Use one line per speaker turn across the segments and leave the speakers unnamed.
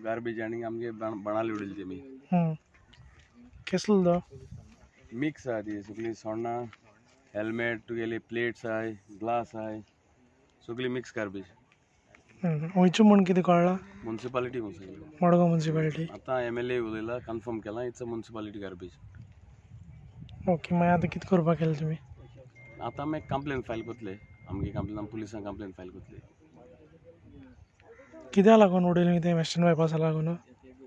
garbage आणि आमगे बनाले उडील मी
केसलो दो
मिक्स आहे ती सगळी सोन्ना हेल्मेट तुगेले प्लेट्स आहे ग्लास आहे सगळी मिक्स गार्बेज
वयचो म्हण कितें कळ्ळां
म्युनिसिपालिटी
मडगांव म्युनिसिपालिटी
आता MLA उलयला कन्फर्म केला it's a municipality garbage
okay मागीर आतां कितें करपाक केलें तुमी
आता आमी कंप्लेन फायल करतले आमगे कंप्लेन पुलिसांक कंप्लेन फायल करतले
कित्याक लागून उडयलें तें वेस्टर्न बायपासा लागून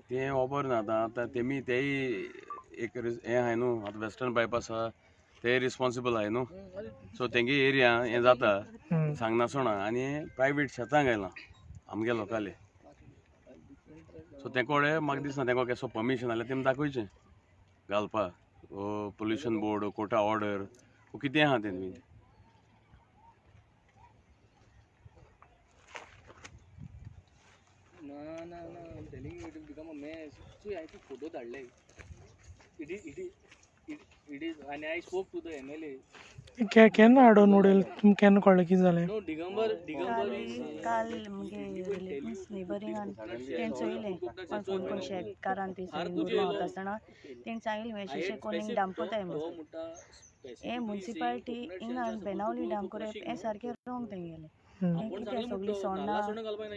तें खबर ना आता तेमी तेय एक हें आहाय न्हू आतां वेस्टर्न बायपास आहा ते रिस्पॉन्सिबल आहाय न्हू सो तेंगे एरिया हें जाता सांगना सोणा आनी प्रायवेट शेतांक आयलां आमगे लोकाले सो तेंकोडे म्हाका दिसना तेंको केसो परमिशन आसल्यार तेमी दाखोवचें घालपाक पोल्युशन बोर्ड कोर्टा ऑर्डर कितें आहा तेमी
फोटो धाडले इट इज आणि I spoke to the MLA
केन्ना हाडून उडयलें तुमकां केन्ना कळ्ळें कितें जालें
नो दिगंबर
काल म्हणजे रिलेटिव्स नेबरिंगान तें चोयलें कोण कोण शेतकारान ती उरलो वता आसतना तेणी सांगिल्लें वेशेशे कोण हिंग डांपताय म्हणून हे म्युनिसिपालिटी हिंगा बेनावली डांप करप हें सारकें रॉंग तेंगेलें हें कितें सगळीं सोण्णां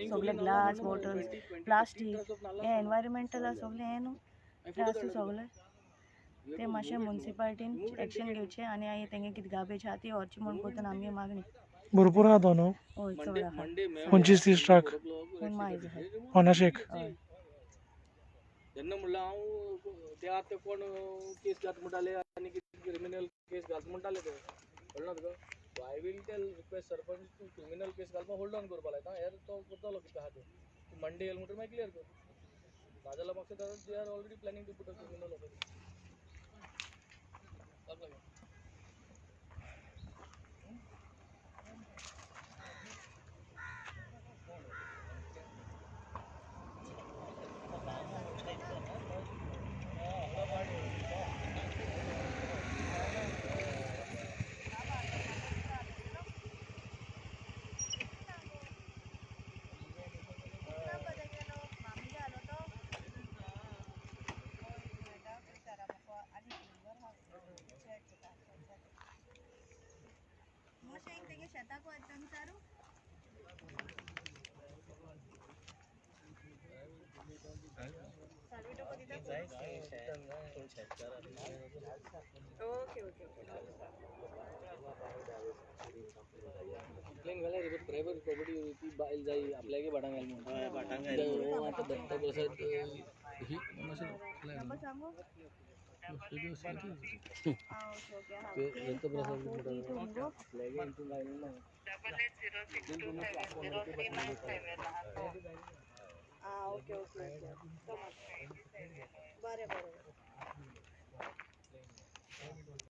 सगळे ग्लास बॉटल्स प्लास्टीक हें एनवायरमेंटला सगळें हें न्हू त्रास सगळे ते मातशें म्युनिसिपालिटीन एक्शन घेवचें आनी तेंगे कितें गार्बेज आहा ती व्हरची म्हूण कोत्तून आमगे मागणी
भरपूर आहा तो न्हू
हय चड आहा
25-30 ट्रक
मायज आहा
अनाशेक
हय
तेन्ना म्हणलं हांव ते आतां कोण केस घात म्हणटाले आनी क्रिमिनल केस घात म्हणटाले ते कळना तुका I will tell request sarpanch to criminal case घालपाक होल्ड ऑन करपा लायता हेर तो करतलो कितें आहा ते मंडे येयलो म्हणटकीर मागीर क्लियर कर नाजाल्यार म्हाका they are already planning to put a criminal offence private property ती बायल जाय आपल्यागे भाटांक घाल म्हणून भाटांक घाल आता दत्त प्रसाद ही दत्त प्रसाद आपल्यागे इथून घालून ना
ओके ओके ओके बरें बरें